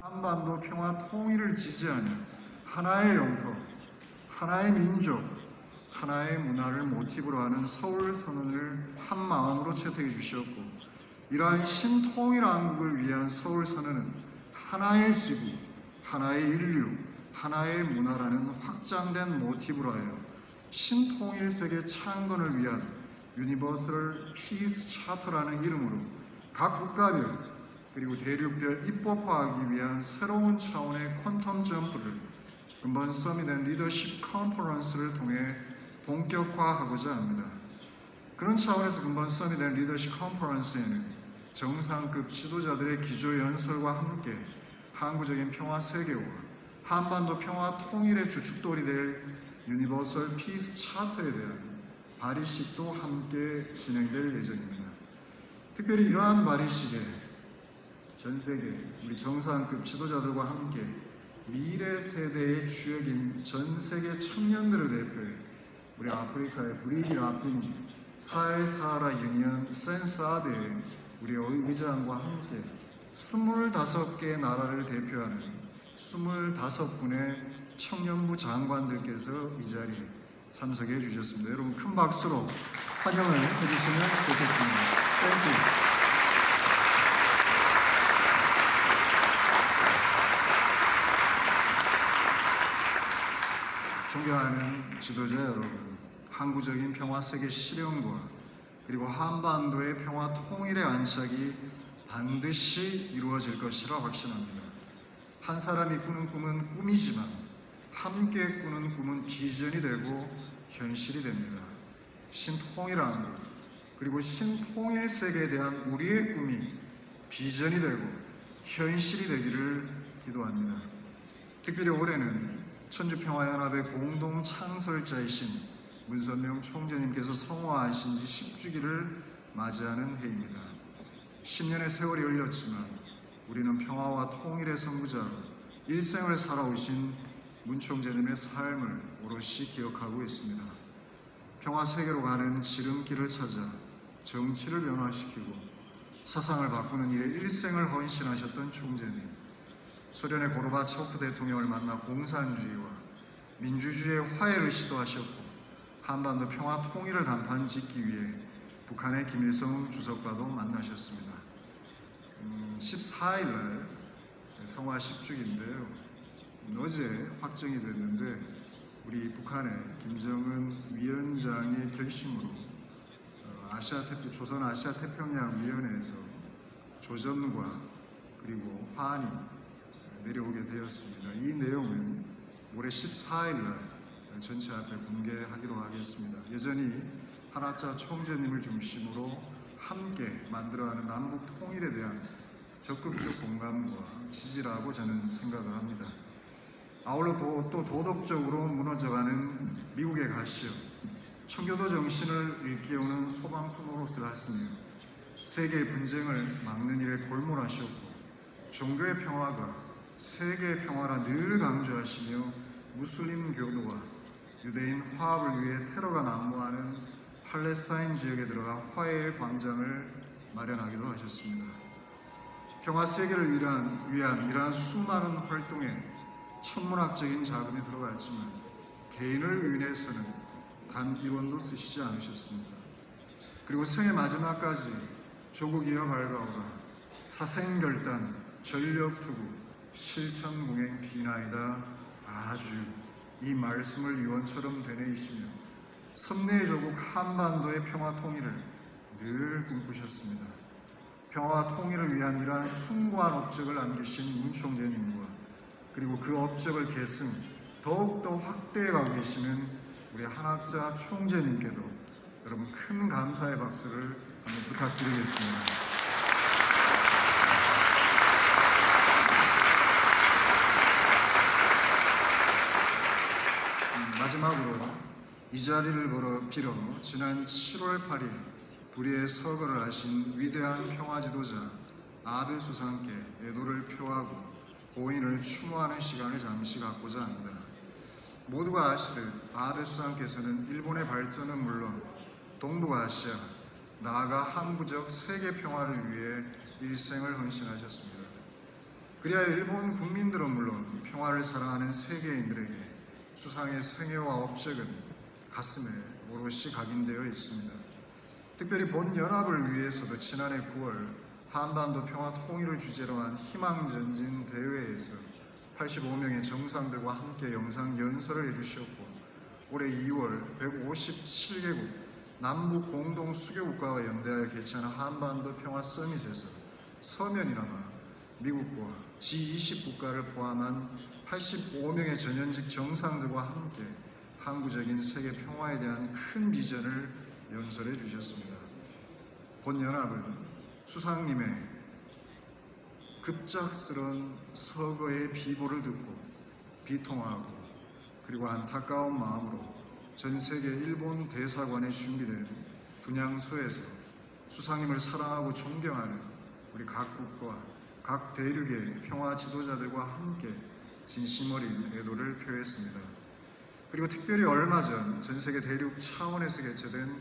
한반도 평화 통일을 지지하는 하나의 영토, 하나의 민족, 하나의 문화를 모티브로 하는 서울 선언을 한 마음으로 채택해 주셨고, 이러한 신통일 한국을 위한 서울 선언은 하나의 지구, 하나의 인류, 하나의 문화라는 확장된 모티브로 하여 신통일 세계 창건을 위한 유니버설 피스 차터라는 이름으로 각 국가별 그리고 대륙별 입법화하기 위한 새로운 차원의 퀀텀 점프를 근본 서밋 앤 리더십 컨퍼런스를 통해 본격화하고자 합니다. 그런 차원에서 근본 서밋 앤 리더십 컨퍼런스에는 정상급 지도자들의 기조연설과 함께 항구적인 평화 세계와 한반도 평화 통일의 주축돌이 될 유니버설 피스 차터에 대한 발의식도 함께 진행될 예정입니다. 특별히 이러한 발의식에 전 세계 우리 정상급 지도자들과 함께 미래 세대의 주역인 전 세계 청년들을 대표해 우리 아프리카의 브리기 라피니, 사헬사하라 유니언 센사드의 우리 의장과 함께 25개 나라를 대표하는 25분의 청년부 장관들께서 이 자리에 참석해 주셨습니다. 여러분 큰 박수로 환영을 해주시면 좋겠습니다. 땡큐. 존경하는 지도자 여러분, 항구적인 평화 세계 실현과 그리고 한반도의 평화 통일의 안착이 반드시 이루어질 것이라 확신합니다. 한 사람이 꾸는 꿈은 꿈이지만 함께 꾸는 꿈은 비전이 되고 현실이 됩니다. 신통일 한국 그리고 신통일 세계에 대한 우리의 꿈이 비전이 되고 현실이 되기를 기도합니다. 특별히 올해는 천주평화연합의 공동 창설자이신 문선명 총재님께서 성화하신 지 10주기를 맞이하는 해입니다. 10년의 세월이 흘렸지만 우리는 평화와 통일의 선구자로 일생을 살아오신 문 총재님의 삶을 오롯이 기억하고 있습니다. 평화 세계로 가는 지름길을 찾아 정치를 변화시키고 사상을 바꾸는 일에 일생을 헌신하셨던 총재님, 소련의 고르바초프 대통령을 만나 공산주의와 민주주의의 화해를 시도하셨고 한반도 평화 통일을 단판 짓기 위해 북한의 김일성 주석과도 만나셨습니다. 14일 날 성화 10주기인데요. 어제 확정이 됐는데 우리 북한의 김정은 위원장의 결심으로 조선 아시아 태평양 위원회에서 조정과 그리고 화환이 내려오게 되었습니다. 이 내용은 올해 14일 날 전체 앞에 공개하기로 하겠습니다. 여전히 한화자 총재님을 중심으로 함께 만들어가는 남북 통일에 대한 적극적 공감과 지지라고 저는 생각을 합니다. 아울러 또 도덕적으로 무너져가는 미국의 가시요, 청교도 정신을 일깨우는 소방수 노릇을 하시며 세계의 분쟁을 막는 일에 골몰하셨고 종교의 평화가 세계의 평화라 늘 강조하시며 무슬림 교도와 유대인 화합을 위해 테러가 난무하는 팔레스타인 지역에 들어가 화해의 광장을 마련하기도 하셨습니다. 평화 세계를 위한 이러한 수많은 활동에 천문학적인 자금이 들어갔지만 개인을 위해서는 단 1원도 쓰시지 않으셨습니다. 그리고 생의 마지막까지 조국 이어 밝아오라, 사생결단, 전력투구, 실천공행 비나이다 아주 이 말씀을 유언처럼 되뇌이시며 선내의 조국 한반도의 평화 통일을 늘 꿈꾸셨습니다. 평화와 통일을 위한 이러한 숭고한 업적을 남기신 문 총재님과 그리고 그 업적을 계승 더욱더 확대해가고 계시는 우리 한학자 총재님께도 여러분 큰 감사의 박수를 한번 부탁드리겠습니다. 마지막으로 이 자리를 빌어 지난 7월 8일 불의의 서거를 하신 위대한 평화 지도자 아베 수상께 애도를 표하고 고인을 추모하는 시간을 잠시 갖고자 합니다. 모두가 아시듯 아베 수상께서는 일본의 발전은 물론 동북아시아, 나아가 항구적 세계 평화를 위해 일생을 헌신하셨습니다. 그리하여 일본 국민들은 물론 평화를 사랑하는 세계인들에게 수상의 생애와 업적은 가슴에 오롯이 각인되어 있습니다. 특별히 본 연합을 위해서도 지난해 9월 한반도 평화 통일을 주제로 한 희망전진 대회에서 85명의 정상들과 함께 영상 연설을 해주셨고, 올해 2월 157개국 남북 공동 수교국가와 연대하여 개최하는 한반도 평화 서밋에서 서면이나마 미국과 G20 국가를 포함한 85명의 전현직 정상들과 함께 항구적인 세계 평화에 대한 큰 비전을 연설해 주셨습니다. 본 연합은 수상님의 급작스러운 서거의 비보를 듣고 비통하고 그리고 안타까운 마음으로 전 세계 일본 대사관에 준비된 분향소에서 수상님을 사랑하고 존경하는 우리 각국과 각 대륙의 평화 지도자들과 함께 진심 어린 애도를 표했습니다. 그리고 특별히 얼마 전 전 세계 대륙 차원에서 개최된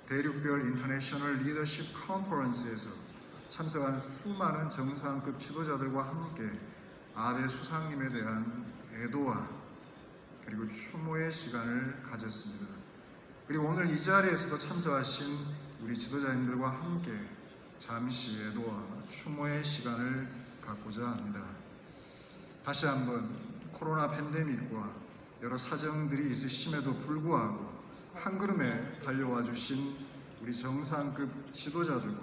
대륙별 인터내셔널 리더십 컨퍼런스에서 참석한 수많은 정상급 지도자들과 함께 아베 수상님에 대한 애도와 그리고 추모의 시간을 가졌습니다. 그리고 오늘 이 자리에서도 참석하신 우리 지도자님들과 함께 잠시 애도와 추모의 시간을 갖고자 합니다. 다시 한번 코로나 팬데믹과 여러 사정들이 있으심에도 불구하고 한 걸음에 달려와 주신 우리 정상급 지도자들과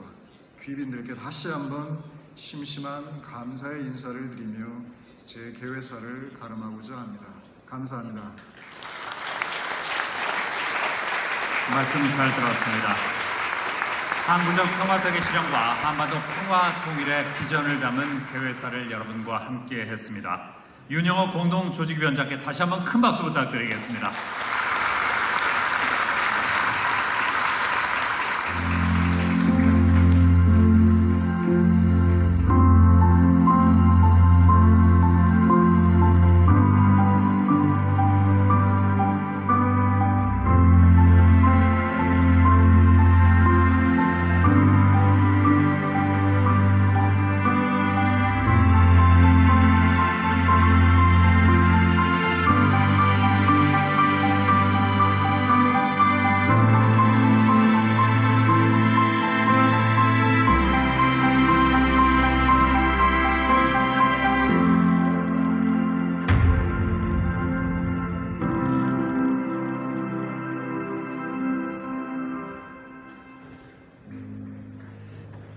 귀빈들께 다시 한번 심심한 감사의 인사를 드리며 제 개회사를 가름하고자 합니다. 감사합니다. 말씀 잘 들었습니다. 항구적 평화세계 실현과 한반도 평화 통일의 비전을 담은 개회사를 여러분과 함께 했습니다. 윤영호 공동조직위원장께 다시 한번 큰 박수 부탁드리겠습니다.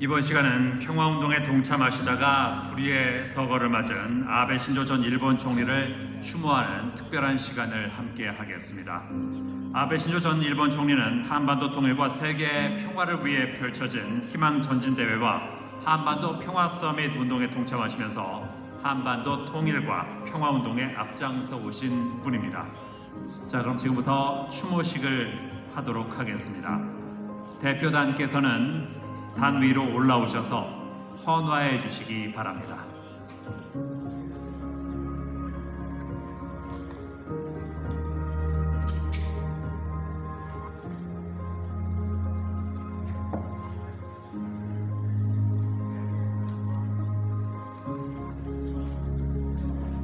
이번 시간은 평화운동에 동참하시다가 불의의 서거를 맞은 아베 신조 전 일본 총리를 추모하는 특별한 시간을 함께 하겠습니다. 아베 신조 전 일본 총리는 한반도 통일과 세계 평화를 위해 펼쳐진 희망 전진대회와 한반도 평화 서밋 운동에 동참하시면서 한반도 통일과 평화운동에 앞장서 오신 분입니다. 자, 그럼 지금부터 추모식을 하도록 하겠습니다. 대표단께서는 단 위로 올라오셔서 헌화해 주시기 바랍니다.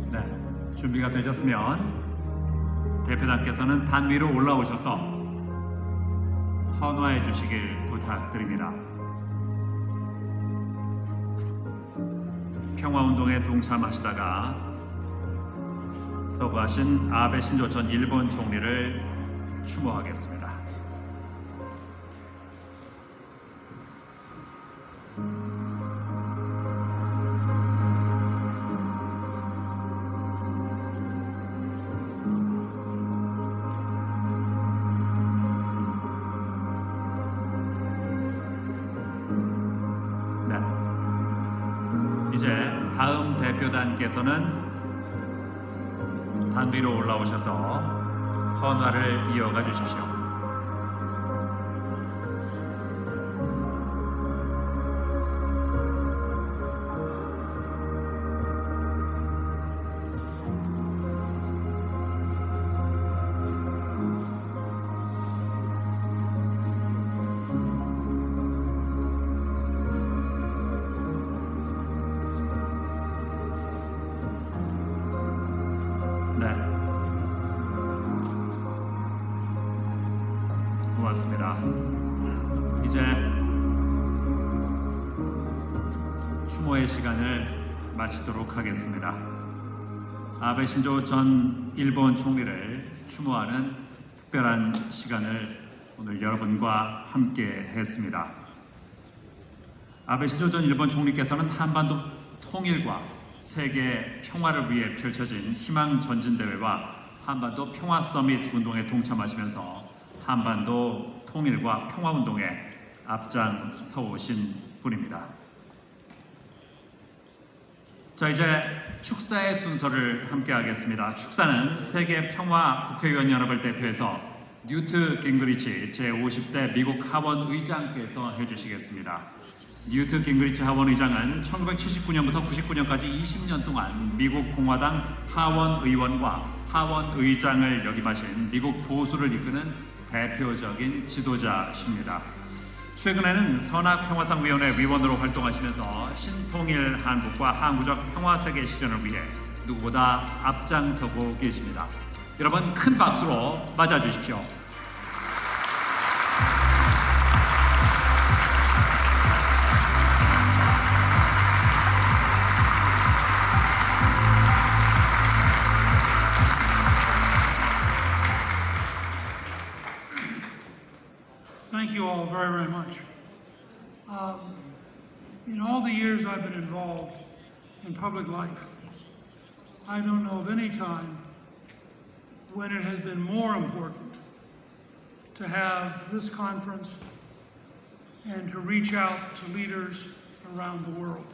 네, 준비가 되셨으면 대표단께서는 단 위로 올라오셔서 헌화해 주시길 부탁드립니다. 평화운동에 동참하시다가 서거하신 아베 신조 전 일본 총리를 추모하겠습니다. 다음 대표단께서는 단 위로 올라오셔서 헌화를 이어가 주십시오. 고맙습니다. 이제 추모의 시간을 마치도록 하겠습니다. 아베 신조 전 일본 총리를 추모하는 특별한 시간을 오늘 여러분과 함께 했습니다. 아베 신조 전 일본 총리께서는 한반도 통일과 세계 평화를 위해 펼쳐진 희망 전진대회와 한반도 평화 서밋 운동에 동참하시면서 한반도 통일과 평화운동에 앞장서 오신 분입니다. 자, 이제 축사의 순서를 함께 하겠습니다. 축사는 세계평화국회의원연합을 대표해서 뉴트 깅그리치 제50대 미국 하원 의장께서 해주시겠습니다. 뉴트 깅그리치 하원 의장은 1979년부터 99년까지 20년 동안 미국 공화당 하원 의원과 하원 의장을 역임하신 미국 보수를 이끄는 대표적인 지도자십니다. 최근에는 선악평화상위원회 위원으로 활동하시면서 신통일 한국과 항구적 평화세계 실현을 위해 누구보다 앞장서고 계십니다. 여러분 큰 박수로 맞아주십시오. Thank you all very, very much. In all the years I've been involved in public life, I don't know of any time when it has been more important to have this conference and to reach out to leaders around the world.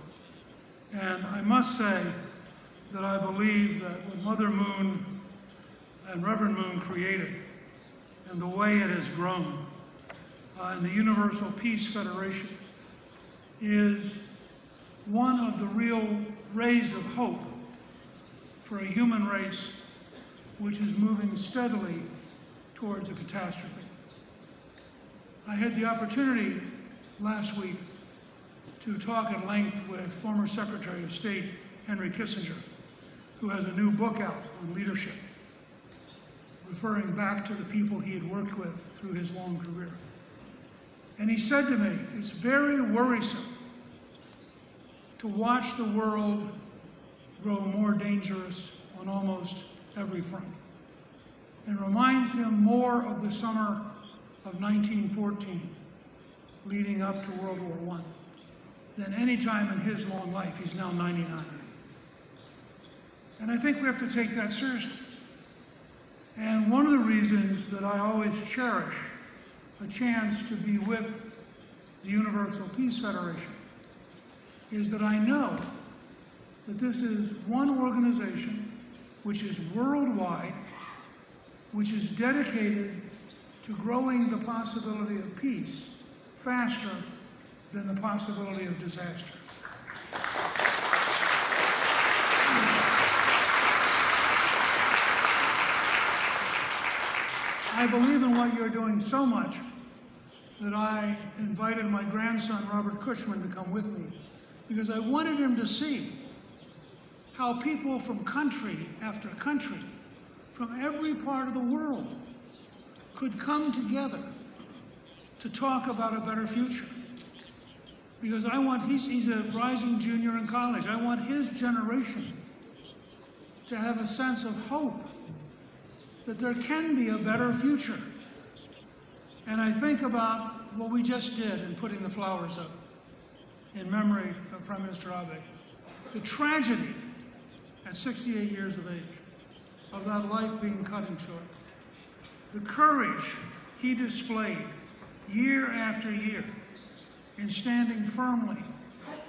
And I must say that I believe that what Mother Moon and Reverend Moon created and the way it has grown in the Universal Peace Federation is one of the real rays of hope for a human race which is moving steadily towards a catastrophe. I had the opportunity last week to talk at length with former Secretary of State Henry Kissinger, who has a new book out on leadership, referring back to the people he had worked with through his long career. And he said to me, it's very worrisome to watch the world grow more dangerous on almost every front. It reminds him more of the summer of 1914, leading up to World War I, than any time in his long life. He's now 99. And I think we have to take that seriously. And one of the reasons that I always cherish a chance to be with the Universal Peace Federation is that I know that this is one organization which is worldwide, which is dedicated to growing the possibility of peace faster than the possibility of disaster. I believe in what you're doing so much that I invited my grandson, Robert Cushman, to come with me because I wanted him to see how people from country after country, from every part of the world, could come together to talk about a better future. Because I want, he's a rising junior in college, I want his generation to have a sense of hope that there can be a better future. And I think about what we just did in putting the flowers up in memory of Prime Minister Abe. The tragedy at 68 years of age of that life being cut in short. The courage he displayed year after year in standing firmly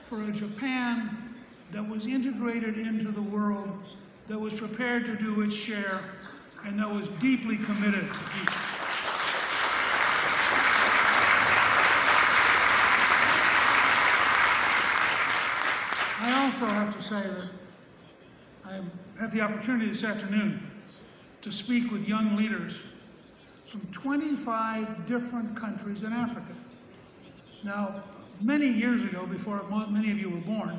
for a Japan that was integrated into the world, that was prepared to do its share, and that was deeply committed to peace. I also have to say that I had the opportunity this afternoon to speak with young leaders from 25 different countries in Africa. Now, many years ago, before many of you were born,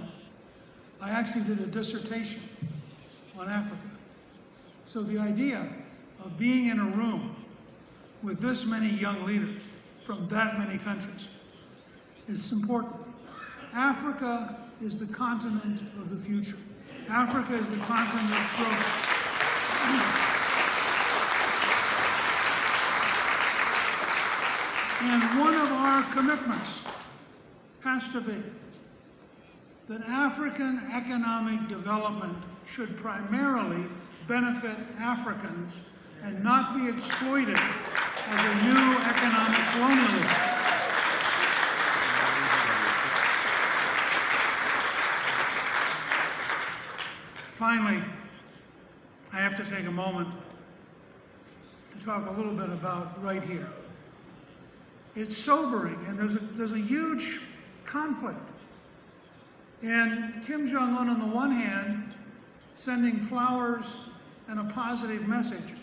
I actually did a dissertation on Africa. So the idea of being in a room with this many young leaders from that many countries is important. Africa is the continent of the future. Africa is the continent of growth. And one of our commitments has to be that African economic development should primarily benefit Africans and not be exploited as a new economic colonialism. Finally, I have to take a moment to talk a little bit about right here. It's sobering, and there's a huge conflict. And Kim Jong-un, on the one hand, sending flowers and a positive message,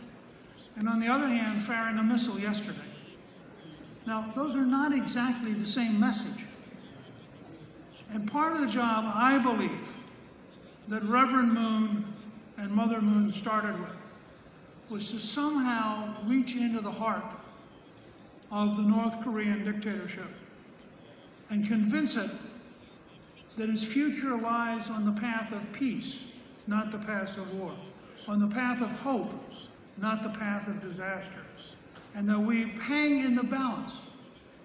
and on the other hand, firing a missile yesterday. Now, those are not exactly the same message. And part of the job, I believe, that Reverend Moon and Mother Moon started with was to somehow reach into the heart of the North Korean dictatorship and convince it that its future lies on the path of peace, not the path of war, on the path of hope, not the path of disaster, and that we hang in the balance.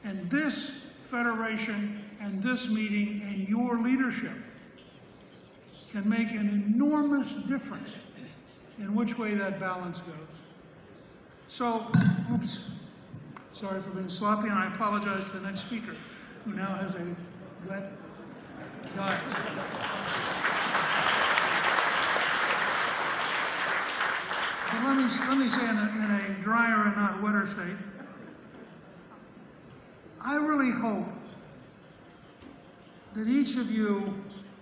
And this federation and this meeting and your leadership can make an enormous difference in which way that balance goes. So, oops, sorry for being sloppy, and I apologize to the next speaker, who now has a wet diet. But let me say in a drier and not wetter state, I really hope that each of you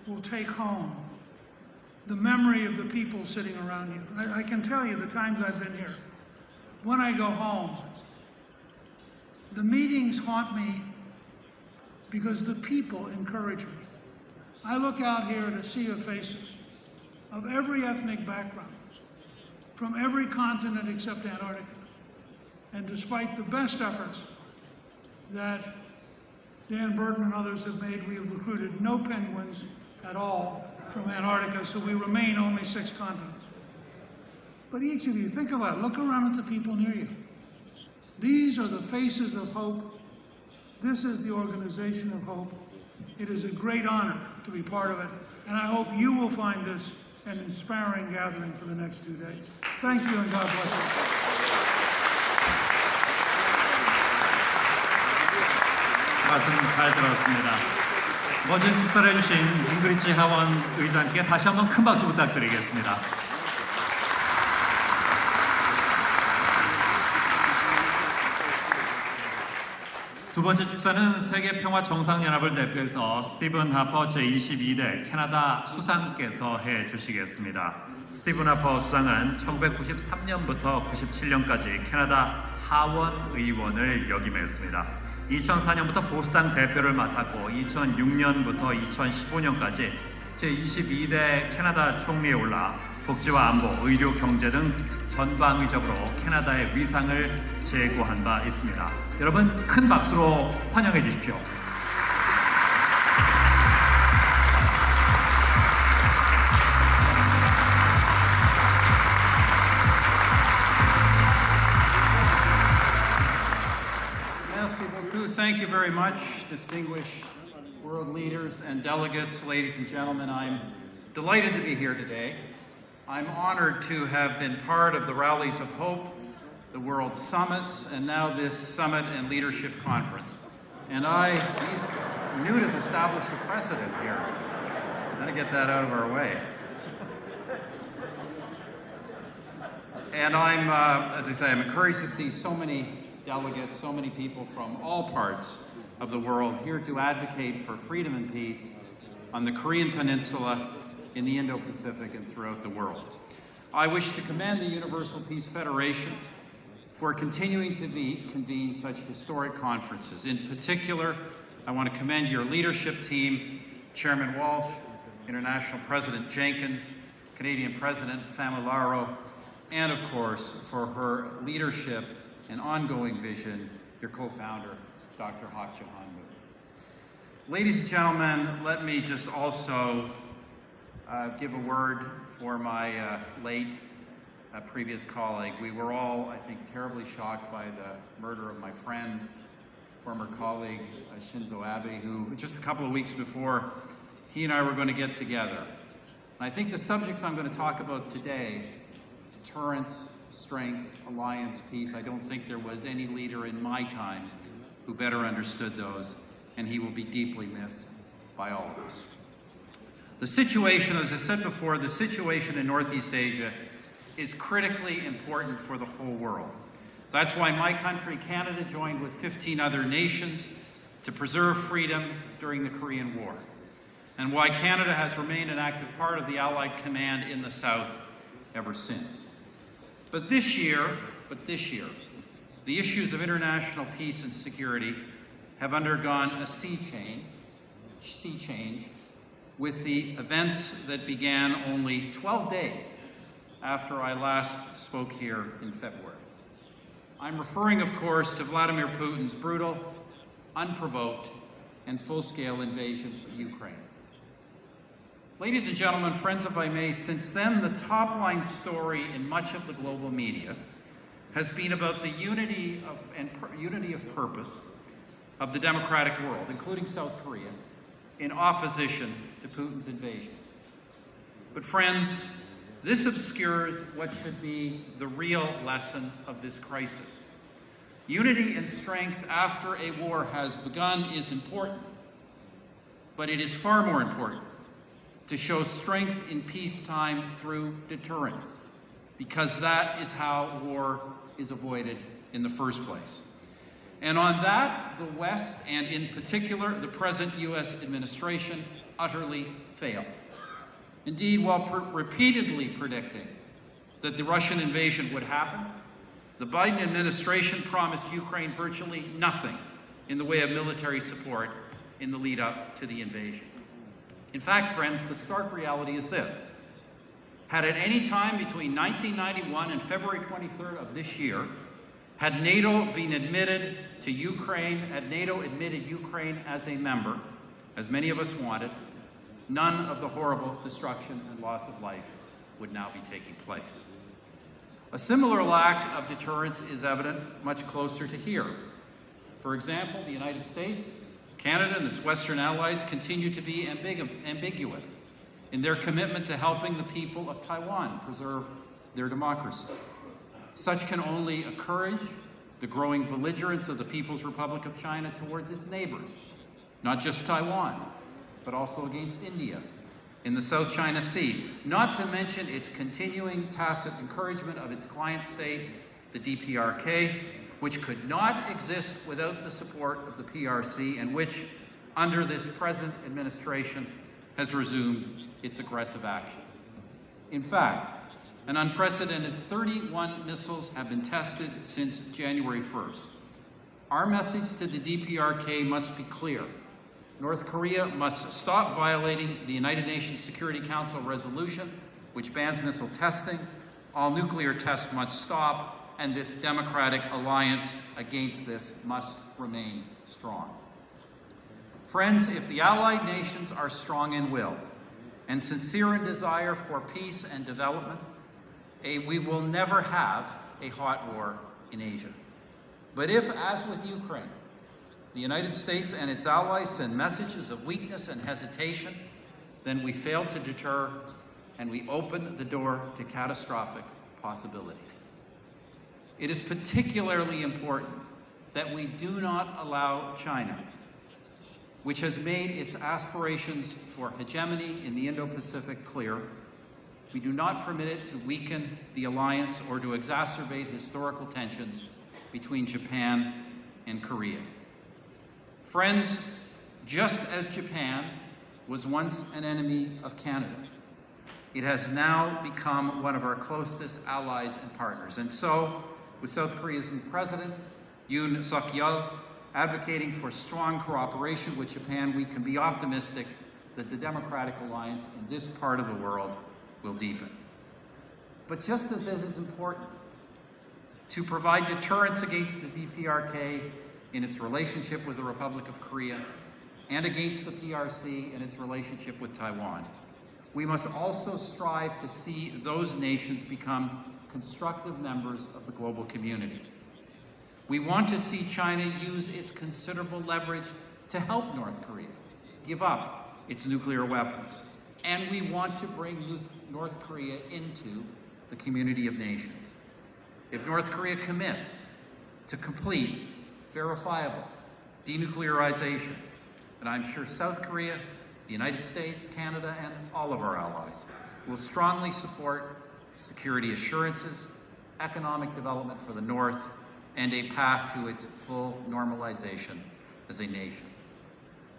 will take home the memory of the people sitting around you. I can tell you the times I've been here. When I go home, the meetings haunt me because the people encourage me. I look out here at a sea of faces of every ethnic background, from every continent except Antarctica. And despite the best efforts that Dan Burton and others have made, we have recruited no penguins at all from Antarctica, so we remain only 6 continents. But each of you, think about it. Look around at the people near you. These are the faces of hope. This is the organization of hope. It is a great honor to be part of it, and I hope you will find this an inspiring gathering for the next 2 days. Thank you, and God bless you. 말씀 잘 들었습니다. 멋진 축사를 해주신 잉그리치 하원 의장께 다시 한번 큰 박수 부탁드리겠습니다. 두 번째 축사는 세계평화정상연합을 대표해서 스티븐 하퍼 제22대 캐나다 수상께서 해주시겠습니다. 스티븐 하퍼 수상은 1993년부터 97년까지 캐나다 하원 의원을 역임했습니다. 2004년부터 보수당 대표를 맡았고 2006년부터 2015년까지 제22대 캐나다 총리에 올라 복지와 안보, 의료, 경제 등 전방위적으로 캐나다의 위상을 제고한 바 있습니다. 여러분 큰 박수로 환영해 주십시오. Thank you very much, distinguished world leaders and delegates, ladies and gentlemen. I'm delighted to be here today. I'm honored to have been part of the Rallies of Hope, the World Summits, and now this Summit and Leadership Conference. And Newt has established a precedent here. I'm going to get that out of our way. And as I say, I'm encouraged to see so many delegates, so many people from all parts of the world here to advocate for freedom and peace on the Korean Peninsula, in the Indo-Pacific, and throughout the world. I wish to commend the Universal Peace Federation for continuing to convene such historic conferences. In particular, I want to commend your leadership team, Chairman Walsh, International President Jenkins, Canadian President Famularo, and of course, for her leadership and ongoing vision, your co-founder, Dr. Hak Jahan Moon. Ladies and gentlemen, let me just also give a word for my late previous colleague. We were all, I think, terribly shocked by the murder of my friend, former colleague Shinzo Abe, who just a couple of weeks before, he and I were going to get together. And I think the subjects I'm going to talk about today, deterrence, strength, alliance, peace, I don't think there was any leader in my time who better understood those, and he will be deeply missed by all of us. The situation, as I said before, the situation in Northeast Asia is critically important for the whole world. That's why my country, Canada, joined with 15 other nations to preserve freedom during the Korean War, and why Canada has remained an active part of the Allied Command in the South ever since. But this year, the issues of international peace and security have undergone a sea change with the events that began only 12 days after I last spoke here in February. I'm referring, of course, to Vladimir Putin's brutal, unprovoked, and full-scale invasion of Ukraine. Ladies and gentlemen, friends, if I may, since then, the top-line story in much of the global media has been about the unity of purpose of the democratic world, including South Korea, in opposition to Putin's invasions. But friends, this obscures what should be the real lesson of this crisis. Unity and strength after a war has begun is important, but it is far more important to show strength in peacetime through deterrence, because that is how war is avoided in the first place. And on that, the West, and in particular, the present US administration, utterly failed. Indeed, while repeatedly predicting that the Russian invasion would happen, the Biden administration promised Ukraine virtually nothing in the way of military support in the lead up to the invasion. In fact, friends, the stark reality is this. Had at any time between 1991 and February 23rd of this year, had NATO been admitted to Ukraine, had NATO admitted Ukraine as a member, as many of us wanted, none of the horrible destruction and loss of life would now be taking place. A similar lack of deterrence is evident much closer to here. For example, the United States, Canada, and its Western allies continue to be ambiguous in their commitment to helping the people of Taiwan preserve their democracy. Such can only encourage the growing belligerence of the People's Republic of China towards its neighbors, not just Taiwan, but also against India in the South China Sea, not to mention its continuing tacit encouragement of its client state, the DPRK, which could not exist without the support of the PRC, and which, under this present administration, has resumed its aggressive actions. In fact, an unprecedented 31 missiles have been tested since January 1st. Our message to the DPRK must be clear. North Korea must stop violating the United Nations Security Council resolution, which bans missile testing. All nuclear tests must stop, and this democratic alliance against this must remain strong. Friends, if the allied nations are strong in will and sincere in desire for peace and development, we will never have a hot war in Asia. But if, as with Ukraine, the United States and its allies send messages of weakness and hesitation, then we fail to deter and we open the door to catastrophic possibilities. It is particularly important that we do not allow China, which has made its aspirations for hegemony in the Indo-Pacific clear, We do not permit it to weaken the alliance or to exacerbate historical tensions between Japan and Korea. Friends, just as Japan was once an enemy of Canada, it has now become one of our closest allies and partners. And so, with South Korea's new president, Yoon Suk-yeol, advocating for strong cooperation with Japan, we can be optimistic that the democratic alliance in this part of the world will deepen. But just as it is important to provide deterrence against the DPRK in its relationship with the Republic of Korea and against the PRC in its relationship with Taiwan, we must also strive to see those nations become constructive members of the global community. We want to see China use its considerable leverage to help North Korea give up its nuclear weapons. And we want to bring North Korea into the community of nations. If North Korea commits to complete, verifiable denuclearization, and I'm sure South Korea, the United States, Canada, and all of our allies will strongly support security assurances, economic development for the North, and a path to its full normalization as a nation.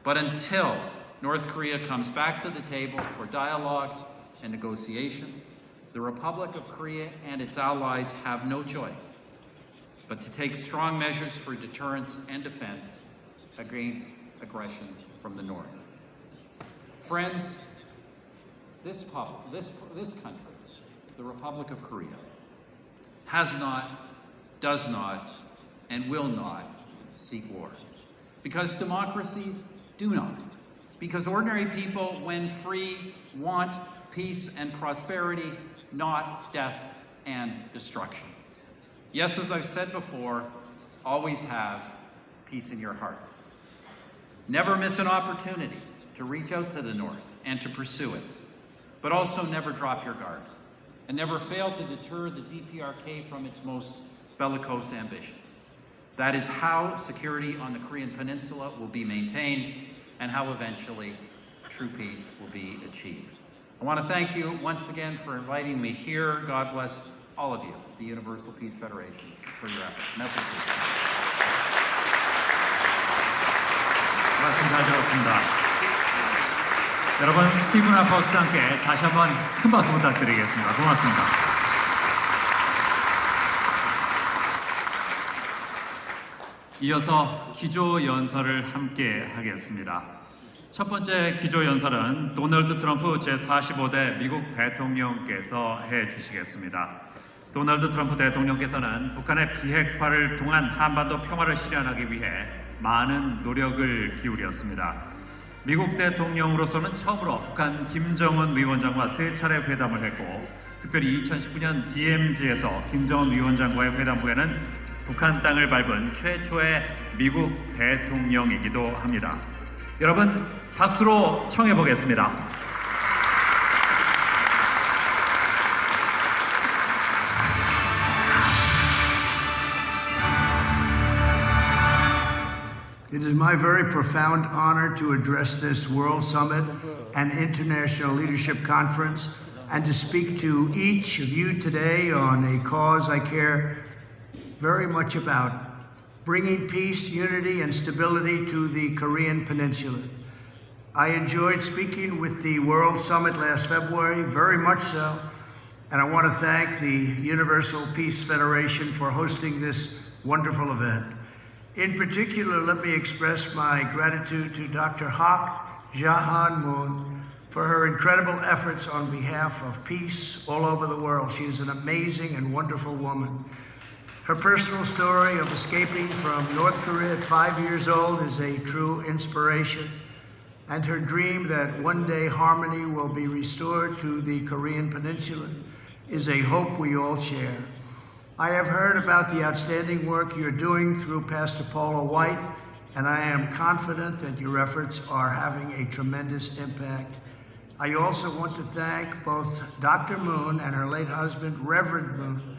But until North Korea comes back to the table for dialogue and negotiation, the Republic of Korea and its allies have no choice but to take strong measures for deterrence and defense against aggression from the North. Friends, this country, the Republic of Korea, has not, does not, and will not seek war. Because democracies do not. Because ordinary people, when free, want peace and prosperity, not death and destruction. Yes, as I've said before, always have peace in your hearts. Never miss an opportunity to reach out to the North and to pursue it, but also never drop your guard and never fail to deter the DPRK from its most bellicose ambitions. That is how security on the Korean Peninsula will be maintained and how eventually true peace will be achieved. I want to thank you once again for inviting me here. God bless all of you, the Universal Peace Federation, for your efforts. Message. 말씀 잘 들었습니다. 여러분, 스티븐 하퍼스와 함께 다시 한번 큰 박수 부탁드리겠습니다. 고맙습니다. 이어서 기조연설을 함께 하겠습니다. 첫 번째 기조연설은 도널드 트럼프 제45대 미국 대통령께서 해주시겠습니다. 도널드 트럼프 대통령께서는 북한의 비핵화를 통한 한반도 평화를 실현하기 위해 많은 노력을 기울였습니다. 미국 대통령으로서는 처음으로 북한 김정은 위원장과 3차례 회담을 했고, 특별히 2019년 DMZ에서 김정은 위원장과의 회담 후에는 북한 땅을 밟은 최초의 미국 대통령이기도 합니다. 여러분, 박수로 청해 보겠습니다. It is my very profound honor to address this World Summit and International Leadership Conference and to speak to each of you today on a cause I care very much about, bringing peace, unity, and stability to the Korean Peninsula. I enjoyed speaking with the World Summit last February, very much so, and I want to thank the Universal Peace Federation for hosting this wonderful event. In particular, let me express my gratitude to Dr. Hak Jae Moon for her incredible efforts on behalf of peace all over the world. She is an amazing and wonderful woman. Her personal story of escaping from North Korea at 5 years old is a true inspiration, and her dream that one day harmony will be restored to the Korean Peninsula is a hope we all share. I have heard about the outstanding work you're doing through Pastor Paula White, and I am confident that your efforts are having a tremendous impact. I also want to thank both Dr. Moon and her late husband, Reverend Moon,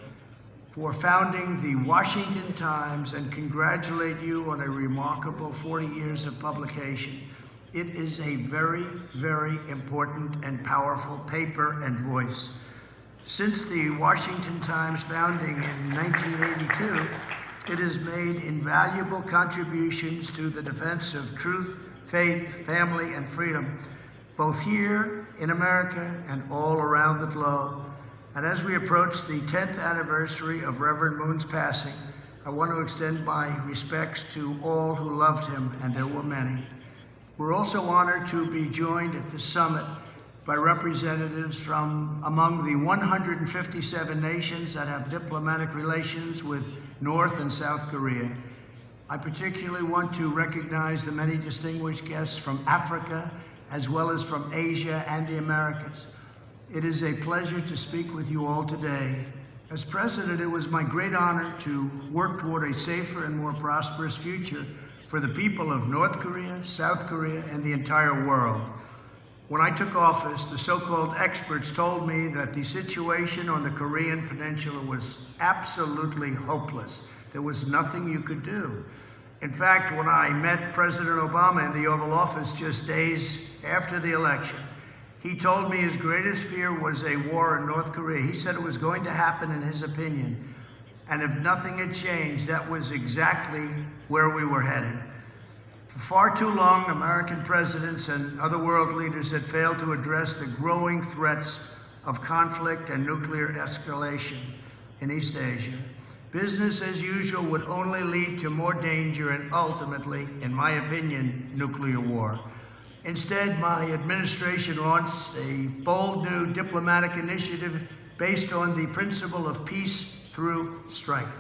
for founding the Washington Times and congratulate you on a remarkable 40 years of publication. It is a very, very important and powerful paper and voice. Since the Washington Times founding in 1982, it has made invaluable contributions to the defense of truth, faith, family, and freedom, both here in America and all around the globe. And as we approach the 10th anniversary of Reverend Moon's passing, I want to extend my respects to all who loved him, and there were many. We're also honored to be joined at this summit by representatives from among the 157 nations that have diplomatic relations with North and South Korea. I particularly want to recognize the many distinguished guests from Africa, as well as from Asia and the Americas. It is a pleasure to speak with you all today. As president, it was my great honor to work toward a safer and more prosperous future for the people of North Korea, South Korea, and the entire world. When I took office, the so-called experts told me that the situation on the Korean Peninsula was absolutely hopeless. There was nothing you could do. In fact, when I met President Obama in the Oval Office just days after the election, he told me his greatest fear was a war in North Korea. He said it was going to happen in his opinion. And if nothing had changed, that was exactly where we were headed. For far too long, American presidents and other world leaders had failed to address the growing threats of conflict and nuclear escalation in East Asia. Business as usual would only lead to more danger and ultimately, in my opinion, nuclear war. Instead, my administration launched a bold new diplomatic initiative based on the principle of peace through strength.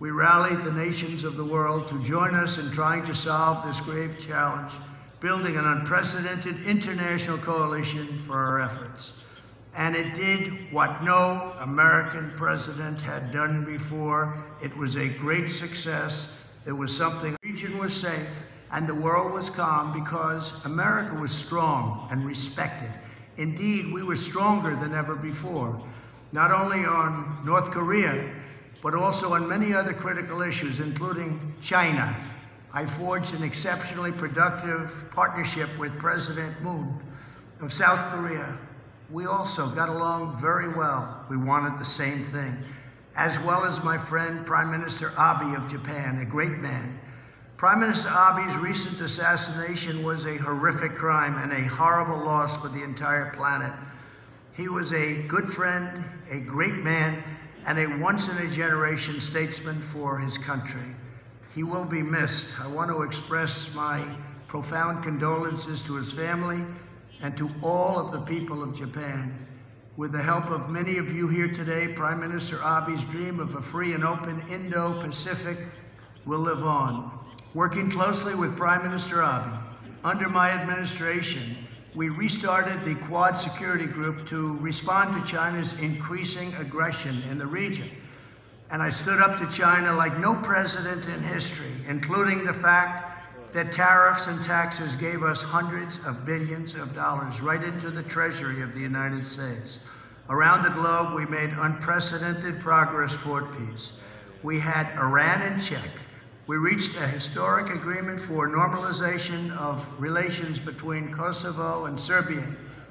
We rallied the nations of the world to join us in trying to solve this grave challenge, building an unprecedented international coalition for our efforts. And it did what no American president had done before. It was a great success. It was something. The region was safe and the world was calm because America was strong and respected. Indeed, we were stronger than ever before, not only on North Korea, but also on many other critical issues, including China. I forged an exceptionally productive partnership with President Moon of South Korea. We also got along very well. We wanted the same thing, as well as my friend Prime Minister Abe of Japan, a great man. Prime Minister Abe's recent assassination was a horrific crime and a horrible loss for the entire planet. He was a good friend, a great man, and a once-in-a-generation statesman for his country. He will be missed. I want to express my profound condolences to his family and to all of the people of Japan. With the help of many of you here today, Prime Minister Abe's dream of a free and open Indo-Pacific will live on. Working closely with Prime Minister Abe, under my administration, we restarted the Quad Security Group to respond to China's increasing aggression in the region. And I stood up to China like no president in history, including the fact that tariffs and taxes gave us hundreds of billions of dollars right into the treasury of the United States. Around the globe, we made unprecedented progress toward peace. We had Iran in check. We reached a historic agreement for normalization of relations between Kosovo and Serbia,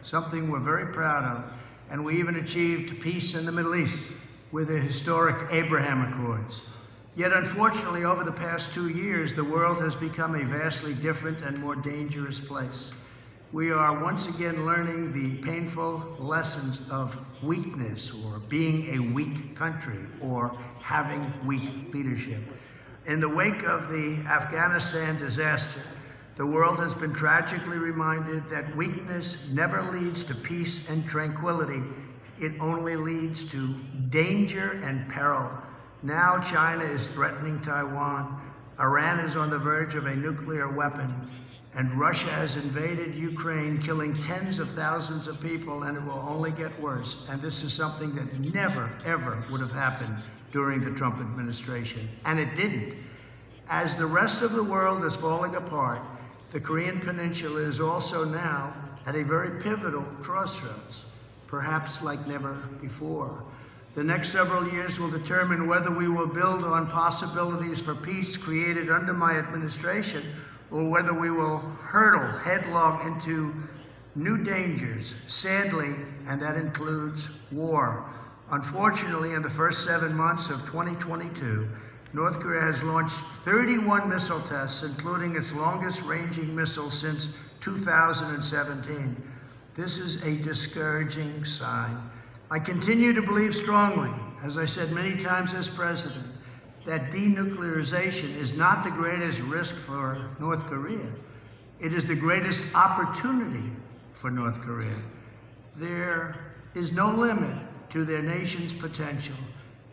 something we're very proud of. And we even achieved peace in the Middle East with the historic Abraham Accords. Yet unfortunately, over the past 2 years, the world has become a vastly different and more dangerous place. We are once again learning the painful lessons of weakness, or being a weak country, or having weak leadership. In the wake of the Afghanistan disaster, the world has been tragically reminded that weakness never leads to peace and tranquility. It only leads to danger and peril. Now China is threatening Taiwan, Iran is on the verge of a nuclear weapon, and Russia has invaded Ukraine, killing tens of thousands of people, and it will only get worse. And this is something that never, ever would have happened during the Trump administration, and it didn't. As the rest of the world is falling apart, the Korean Peninsula is also now at a very pivotal crossroads, perhaps like never before. The next several years will determine whether we will build on possibilities for peace created under my administration, or whether we will hurtle headlong into new dangers, sadly, and that includes war. Unfortunately, in the first 7 months of 2022, North Korea has launched 31 missile tests, including its longest-ranging missile since 2017. This is a discouraging sign. I continue to believe strongly, as I said many times as president, that denuclearization is not the greatest risk for North Korea. It is the greatest opportunity for North Korea. There is no limit to their nation's potential,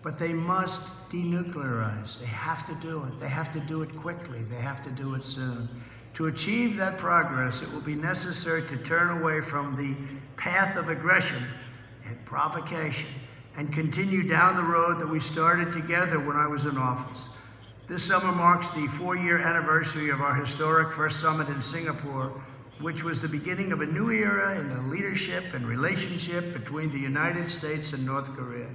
but they must denuclearize. They have to do it. They have to do it quickly. They have to do it soon. To achieve that progress, it will be necessary to turn away from the path of aggression and provocation and continue down the road that we started together when I was in office. This summer marks the 4-year anniversary of our historic first summit in Singapore, which was the beginning of a new era in the leadership and relationship between the United States and North Korea.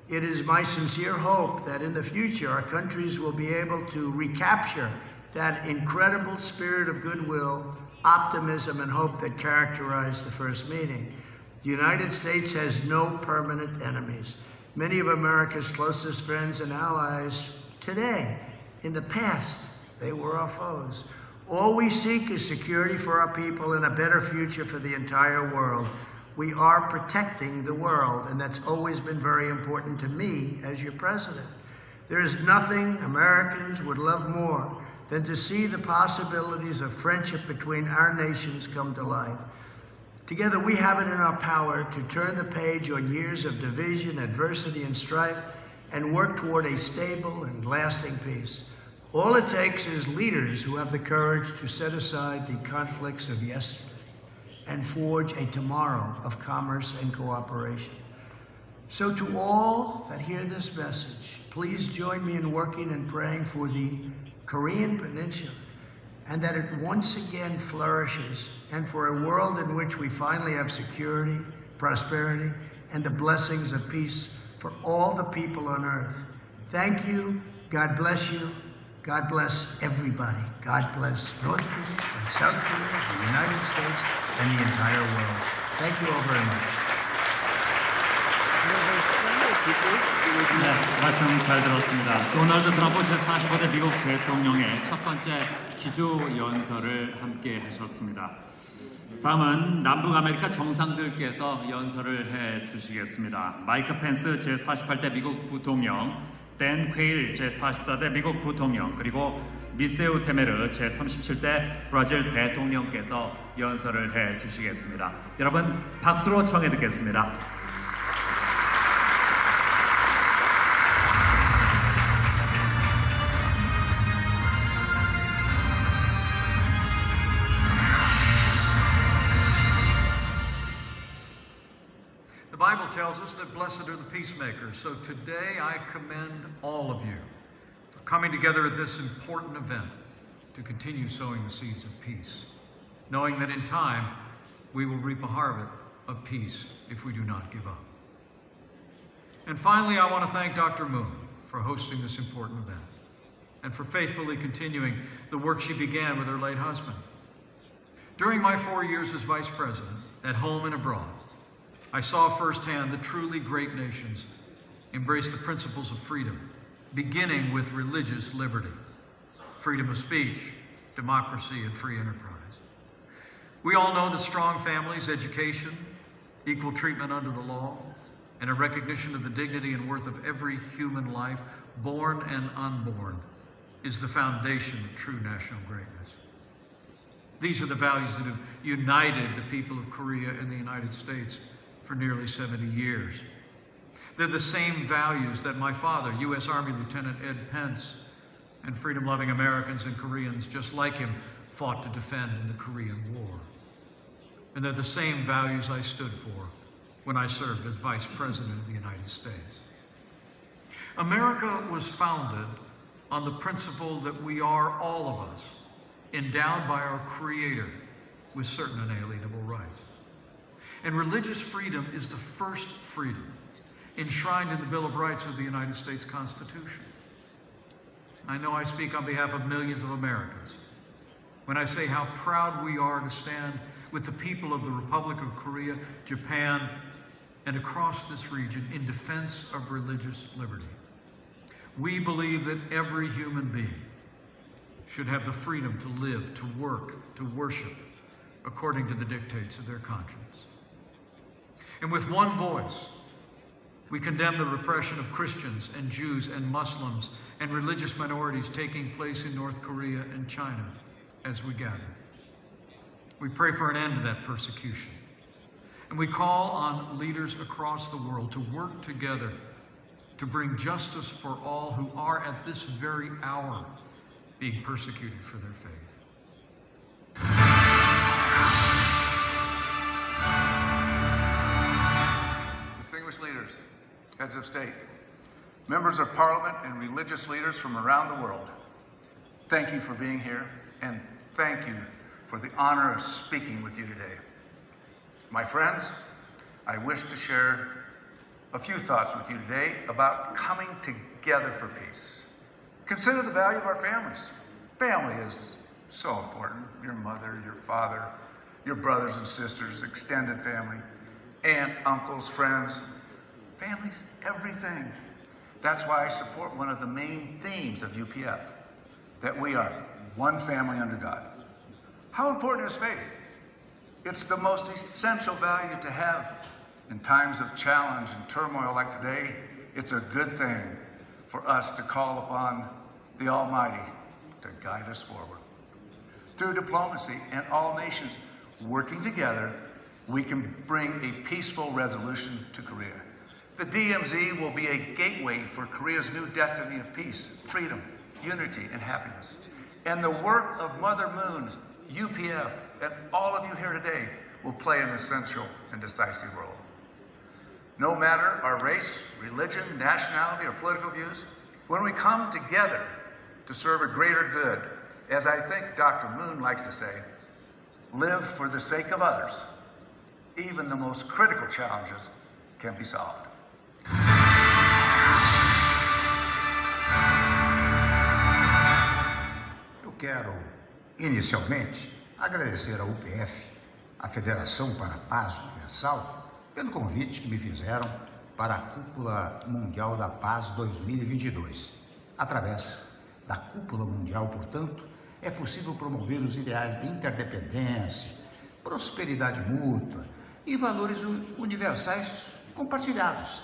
It is my sincere hope that in the future our countries will be able to recapture that incredible spirit of goodwill, optimism, and hope that characterized the first meeting. The United States has no permanent enemies. Many of America's closest friends and allies today, in the past, they were our foes. All we seek is security for our people and a better future for the entire world. We are protecting the world, and that's always been very important to me as your president. There is nothing Americans would love more than to see the possibilities of friendship between our nations come to life. Together, we have it in our power to turn the page on years of division, adversity, and strife, and work toward a stable and lasting peace. All it takes is leaders who have the courage to set aside the conflicts of yesterday and forge a tomorrow of commerce and cooperation. So to all that hear this message, please join me in working and praying for the Korean Peninsula, and that it once again flourishes, and for a world in which we finally have security, prosperity, and the blessings of peace for all the people on earth. Thank you. God bless you. God bless everybody. God bless North Korea and South Korea, the United States, and the entire world. Thank you all very much. 네, 말씀 잘 들었습니다. 도널드 트럼프 제45대 미국 대통령의 첫 번째 기조 연설을 함께 하셨습니다. 다음은 남북 아메리카 정상들께서 연설을 해 주시겠습니다. 마이크 펜스 제48대 미국 부통령, 댄 퀘일 제44대 미국 부통령, 그리고 미세우 테메르 제37대 브라질 대통령께서 연설을 해 주시겠습니다. 여러분 박수로 청해 듣겠습니다. The Bible tells us that blessed are the peacemakers. So today I commend all of you for coming together at this important event to continue sowing the seeds of peace, knowing that in time we will reap a harvest of peace if we do not give up. And finally, I want to thank Dr. Moon for hosting this important event and for faithfully continuing the work she began with her late husband. During my 4 years as vice president, at home and abroad, I saw firsthand the truly great nations embrace the principles of freedom, beginning with religious liberty, freedom of speech, democracy, and free enterprise. We all know that strong families, education, equal treatment under the law, and a recognition of the dignity and worth of every human life, born and unborn, is the foundation of true national greatness. These are the values that have united the people of Korea and the United States for nearly 70 years. They're the same values that my father, U.S. Army Lieutenant Ed Pence, and freedom-loving Americans and Koreans just like him fought to defend in the Korean War. And they're the same values I stood for when I served as Vice President of the United States. America was founded on the principle that we are, all of us, endowed by our Creator with certain inalienable rights. And religious freedom is the first freedom enshrined in the Bill of Rights of the United States Constitution. I know I speak on behalf of millions of Americans when I say how proud we are to stand with the people of the Republic of Korea, Japan, and across this region in defense of religious liberty. We believe that every human being should have the freedom to live, to work, to worship according to the dictates of their conscience. And with one voice, we condemn the repression of Christians and Jews and Muslims and religious minorities taking place in North Korea and China as we gather. We pray for an end to that persecution. And we call on leaders across the world to work together to bring justice for all who are at this very hour being persecuted for their faith. Distinguished leaders, heads of state, members of parliament, and religious leaders from around the world, thank you for being here, and thank you for the honor of speaking with you today. My friends, I wish to share a few thoughts with you today about coming together for peace. Consider the value of our families. Family is so important. Your mother, your father, your brothers and sisters, extended family, aunts, uncles, friends. Family's everything. That's why I support one of the main themes of UPF, that we are one family under God. How important is faith? It's the most essential value to have in times of challenge and turmoil like today. It's a good thing for us to call upon the Almighty to guide us forward. Through diplomacy and all nations working together, we can bring a peaceful resolution to Korea. The DMZ will be a gateway for Korea's new destiny of peace, freedom, unity, and happiness. And the work of Mother Moon, UPF, and all of you here today will play an essential and decisive role. No matter our race, religion, nationality, or political views, when we come together to serve a greater good, as I think Dr. Moon likes to say, live for the sake of others, even the most critical challenges can be solved. Eu quero, inicialmente, agradecer à UPF, a Federação para a Paz Universal, pelo convite que me fizeram para a Cúpula Mundial da Paz 2022. Através da Cúpula Mundial, portanto, é possível promover os ideais de interdependência, prosperidade mútua e valores universais compartilhados,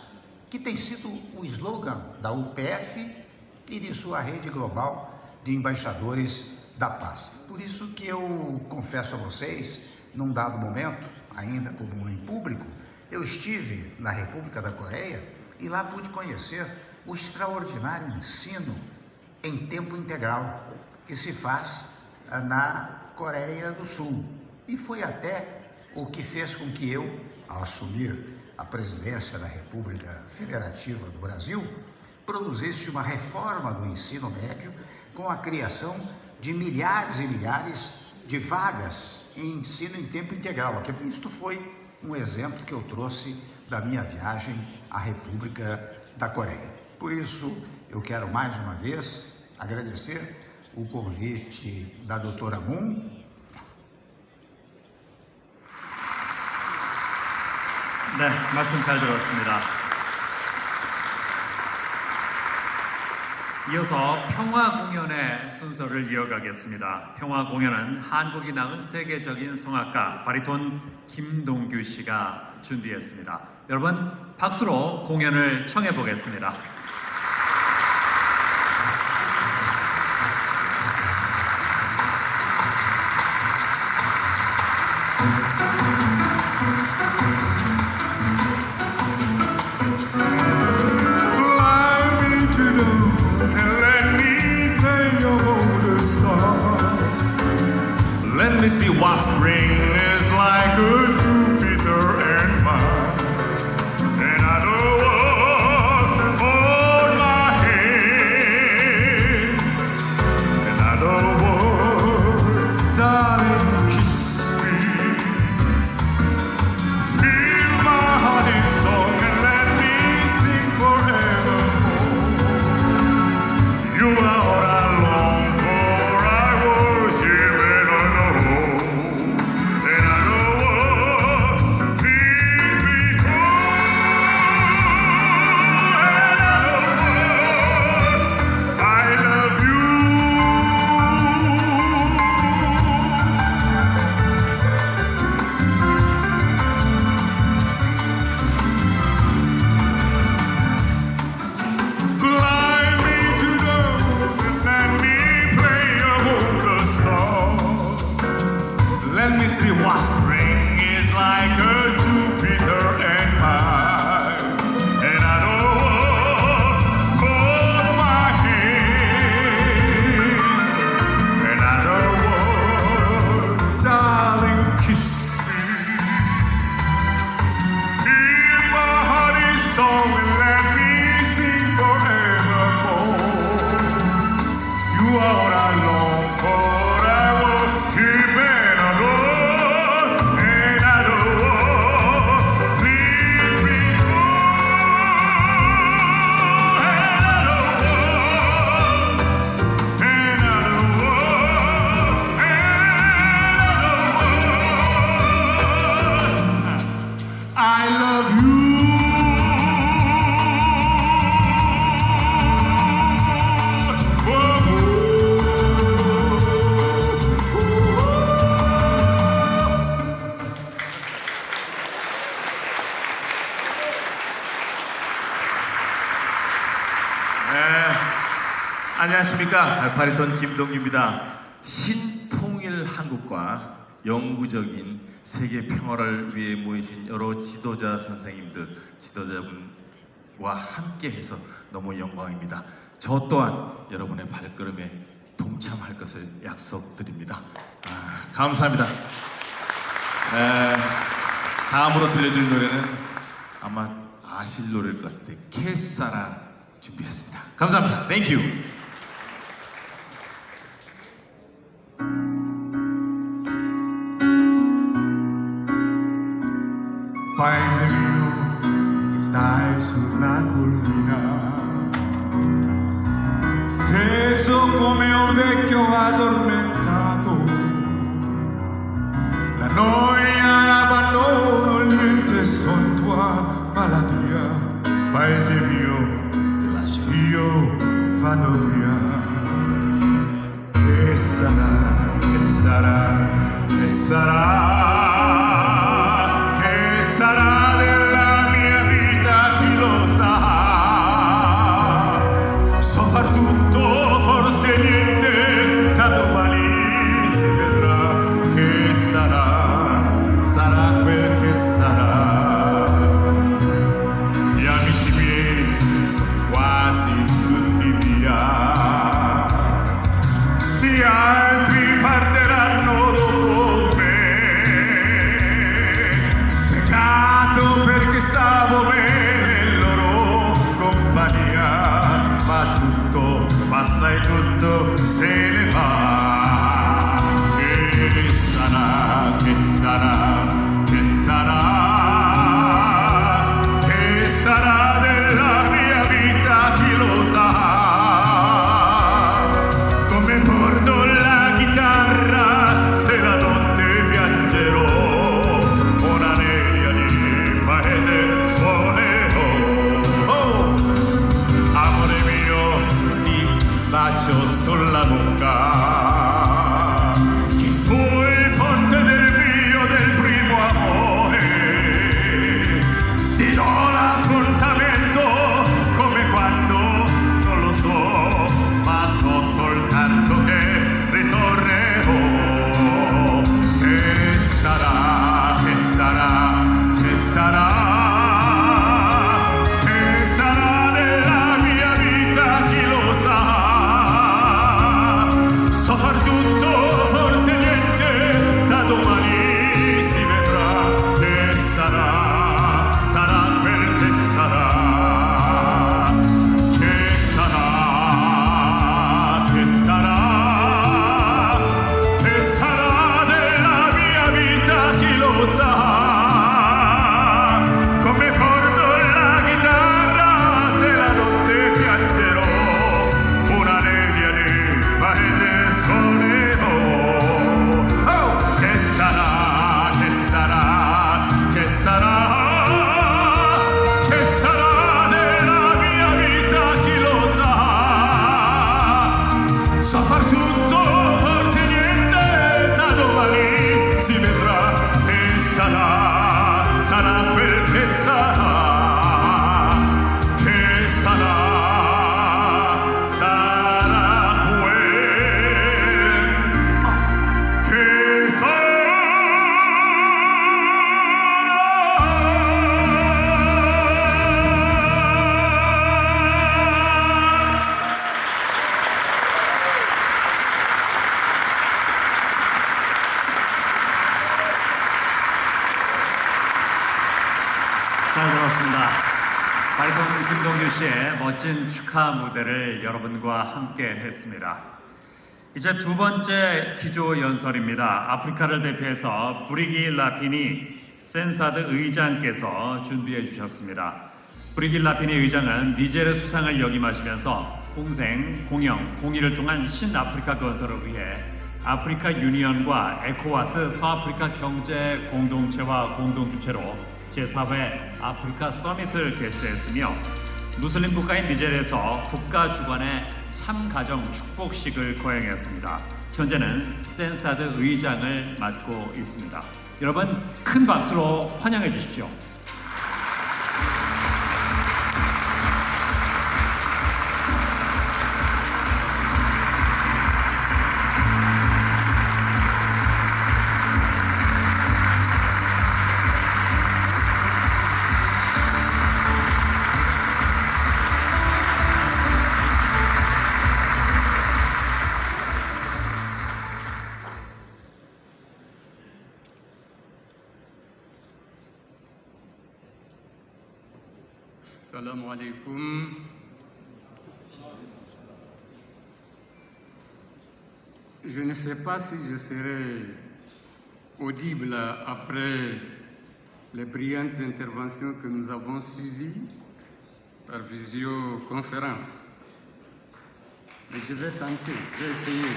que tem sido o slogan da UPF e de sua rede global de embaixadores da paz. Por isso que eu confesso a vocês, num dado momento, ainda como em público, eu estive na República da Coreia e lá pude conhecer o extraordinário ensino em tempo integral que se faz na Coreia do Sul. E foi até o que fez com que eu, ao assumir a presidência da República Federativa do Brasil, produzisse uma reforma do ensino médio com a criação de milhares e milhares de vagas em ensino em tempo integral. Isto foi um exemplo que eu trouxe da minha viagem à República da Coreia. Por isso, eu quero mais uma vez agradecer o convite da doutora Moon. 네, 말씀 잘 들었습니다. 이어서 평화 공연의 순서를 이어가겠습니다. 평화 공연은 한국이 낳은 세계적인 성악가 바리톤 김동규 씨가 준비했습니다. 여러분 박수로 공연을 청해 보겠습니다. Let me see what spring is like a Jupiter and Mars. And I don't want hold my hand. And I don't want, darling, kiss me. Fill my heart in song and let me sing forevermore. You are all I long for, I worship. And I know What spring is like a Jupiter and mine, and I know hold my hand, and I know darling kiss me, feel my heart is song and let me sing forevermore. You are what I long for. 안녕하십니까. 바리톤 김동규입니다. 신통일 한국과 영구적인 세계 평화를 위해 모이신 여러 지도자 선생님들, 지도자분과 함께해서 너무 영광입니다. 저 또한 여러분의 발걸음에 동참할 것을 약속드립니다. 감사합니다. 다음으로 들려드릴 노래는 아마 아실 노래일 것 같은데 케사라 준비했습니다. 감사합니다. Thank you. Paese mio che stai sulla collina, steso come un vecchio addormentato, la noia, l'abbandono, niente son tua malattia. Paese mio che lascio io vado via. Che sarà, che sarà, che sarà? Sarà della mia vita, chi lo sa? So far tutto, forse niente, da domani si vedrà. Che sarà, sarà quel che sarà. Gli amici miei sono quasi tutti via, gli altri partiranno dopo me. Perché stavo bene in loro compagnia, ma tutto passa e tutto se ne va. Che sarà, che sarà, che sarà, che sarà della mia vita, chi lo sa? Come porto la chitarra se la notte piangerò. Bacio sulla bocca, chi fu il fonte del primo amore, ti do l'appuntamento come quando non lo so, ma so soltanto che ritornerò. Che sarà, che sarà, che sarà? Che sarà della mia vita, chi lo sa? So far 바리톤 김동규 씨의 멋진 축하 무대를 여러분과 함께 했습니다. 이제 두 번째 기조 연설입니다. 아프리카를 대표해서 브리기 라피니 센사드 의장께서 준비해 주셨습니다. 브리기 라피니 의장은 니제르 수상을 역임하시면서 공생, 공영, 공의를 통한 신아프리카 건설을 위해 아프리카 유니언과 에코와스 서아프리카 경제 공동체와 공동주최로 제4회 아프리카 서밋을 개최했으며 무슬림 국가인 니제르에서 국가 주관의 참가정 축복식을 거행했습니다. 현재는 센사드 의장을 맡고 있습니다. 여러분 큰 박수로 환영해 주십시오. Assalamu alaikum. Je ne sais pas si je serai audible après les brillantes interventions que nous avons suivies par visioconférence. Mais je vais tenter, je vais essayer.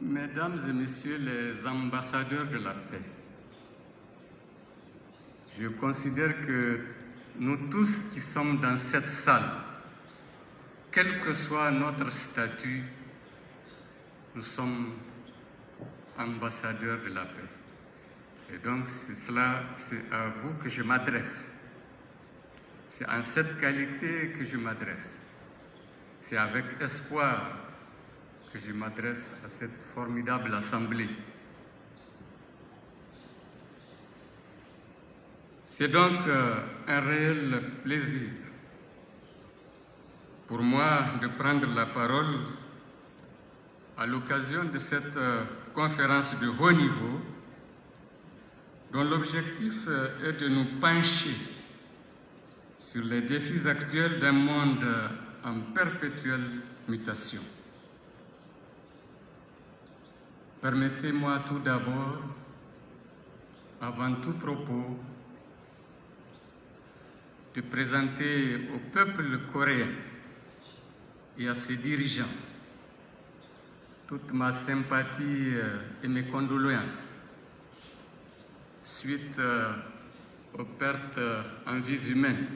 Mesdames et messieurs les ambassadeurs de la paix, je considère que nous tous qui sommes dans cette salle, quel que soit notre statut, nous sommes ambassadeurs de la paix. Et donc c'est à vous que je m'adresse. C'est en cette qualité que je m'adresse. C'est avec espoir que je m'adresse à cette formidable assemblée. C'est donc un réel plaisir pour moi de prendre la parole à l'occasion de cette conférence de haut niveau dont l'objectif est de nous pencher sur les défis actuels d'un monde en perpétuelle mutation. Permettez-moi tout d'abord, avant tout propos, de présenter au peuple coréen et à ses dirigeants toute ma sympathie et mes condoléances suite aux pertes en vies humaines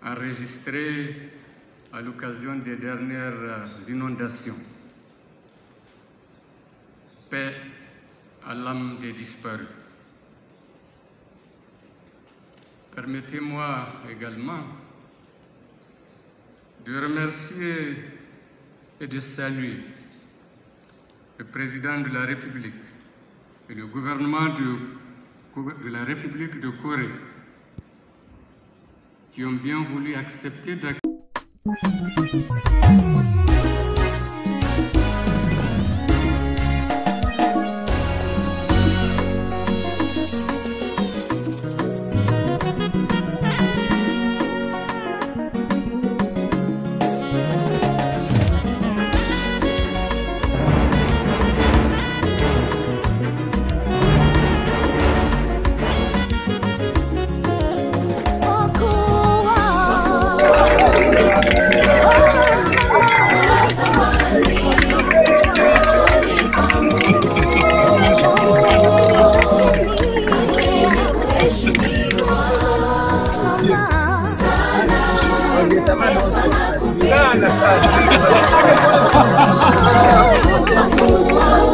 enregistrées à l'occasion des dernières inondations. Paix à l'âme des disparus. Permettez-moi également de remercier et de saluer le président de la République et le gouvernement de la République de Corée qui ont bien voulu accepter d'accueillir. Sana.